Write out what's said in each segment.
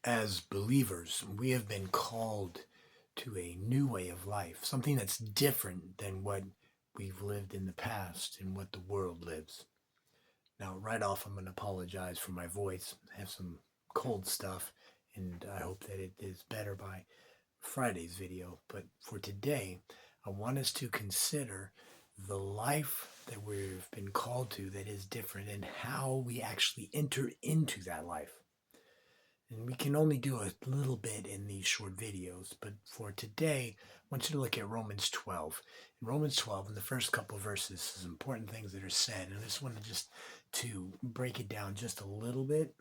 As believers, we have been called to a new way of life, something that's different than what we've lived in the past and what the world lives. Now, right off, I'm going to apologize for my voice. I have some cold stuff, and I hope that it is better by Friday's video. But for today, I want us to consider the life that we've been called to that is different and how we actually enter into that life. And we can only do a little bit in these short videos, but for today, I want you to look at Romans 12. In Romans 12, in the first couple of verses, some important things that are said. And I just wanted to break it down just a little bit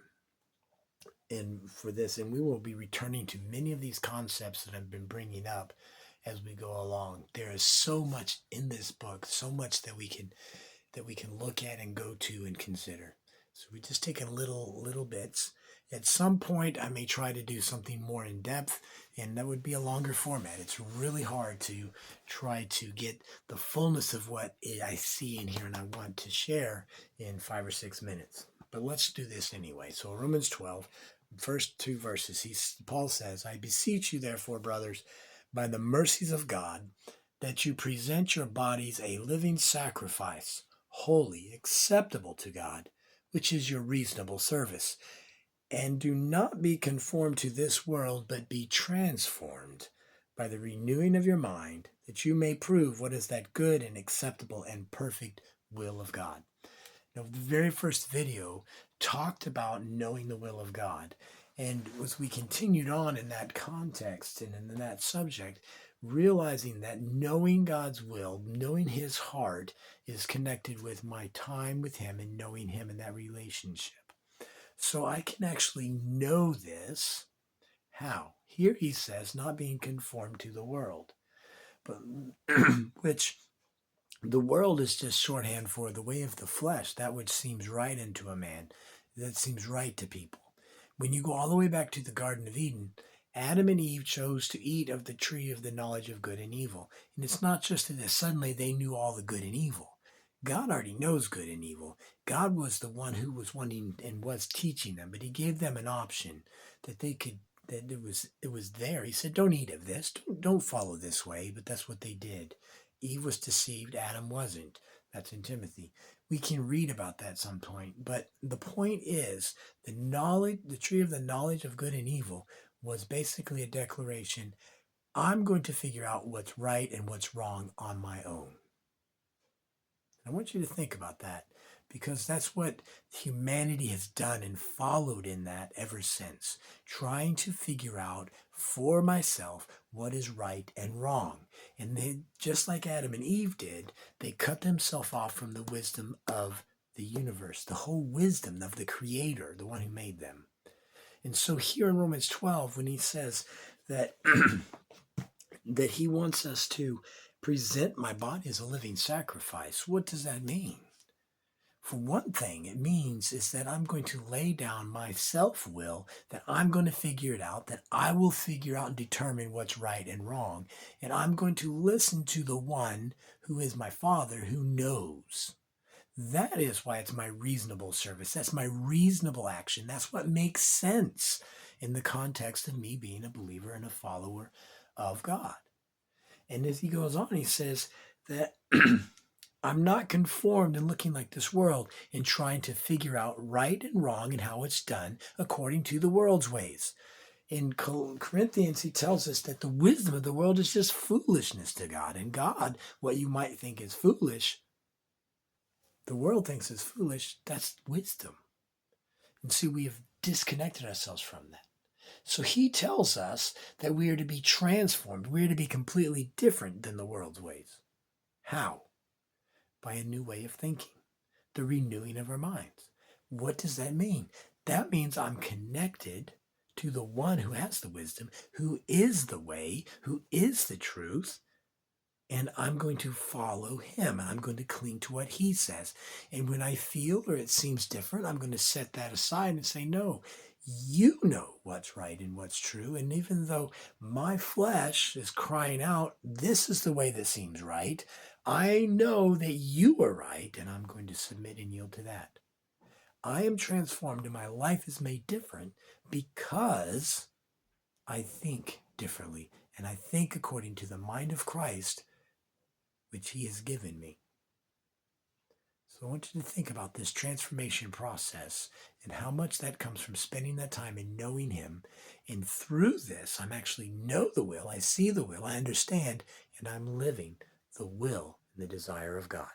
and for this. And we will be returning to many of these concepts that I've been bringing up as we go along. There is so much in this book, so much that we can look at and go to and consider. So we just take little bits. At some point, I may try to do something more in depth, and that would be a longer format. It's really hard to try to get the fullness of what I see in here and I want to share in 5 or 6 minutes. But let's do this anyway. So Romans 12, first two verses, Paul says, I beseech you, therefore, brothers, by the mercies of God, that you present your bodies a living sacrifice, holy, acceptable to God, which is your reasonable service. And do not be conformed to this world, but be transformed by the renewing of your mind, that you may prove what is that good and acceptable and perfect will of God. Now, the very first video talked about knowing the will of God. And as we continued on in that context and in that subject, realizing that knowing God's will, knowing his heart, is connected with my time with him and knowing him in that relationship. So I can actually know this. How? Here he says, not being conformed to the world, but which the world is just shorthand for the way of the flesh, that which seems right unto a man, that seems right to people. When you go all the way back to the Garden of Eden, Adam and Eve chose to eat of the tree of the knowledge of good and evil. And it's not just that suddenly they knew all the good and evil. God already knows good and evil. God was the one who was wanting and was teaching them, but he gave them an option that they could, that it was there. He said, don't eat of this, don't follow this way, but that's what they did. Eve was deceived, Adam wasn't. That's in Timothy. We can read about that some point, but the point is the tree of the knowledge of good and evil was basically a declaration. I'm going to figure out what's right and what's wrong on my own. I want you to think about that because that's what humanity has done and followed in that ever since, trying to figure out for myself what is right and wrong. And they, just like Adam and Eve did, they cut themselves off from the wisdom of the universe, the whole wisdom of the Creator, the one who made them. And so here in Romans 12, when he says that that he wants us to present my body as a living sacrifice. What does that mean? For one thing, it means is that I'm going to lay down my self-will, that I'm going to figure it out, that I will figure out and determine what's right and wrong. And I'm going to listen to the one who is my Father who knows. That is why it's my reasonable service. That's my reasonable action. That's what makes sense in the context of me being a believer and a follower of God. And as he goes on, he says that I'm not conformed and looking like this world and trying to figure out right and wrong and how it's done according to the world's ways. In Corinthians, he tells us that the wisdom of the world is just foolishness to God. And God, what you might think is foolish, the world thinks is foolish, that's wisdom. And see, we have disconnected ourselves from that. So he tells us that we are to be transformed. We are to be completely different than the world's ways. How? By a new way of thinking, the renewing of our minds. What does that mean? That means I'm connected to the one who has the wisdom, who is the way, who is the truth, and I'm going to follow him, and I'm going to cling to what he says. And when I feel or it seems different, I'm going to set that aside and say, no, you know what's right and what's true. And even though my flesh is crying out, this is the way that seems right, I know that you are right, and I'm going to submit and yield to that. I am transformed and my life is made different because I think differently. And I think according to the mind of Christ, which he has given me. So I want you to think about this transformation process and how much that comes from spending that time and knowing him. And through this, I'm actually know the will. I see the will. I understand. And I'm living the will and the desire of God.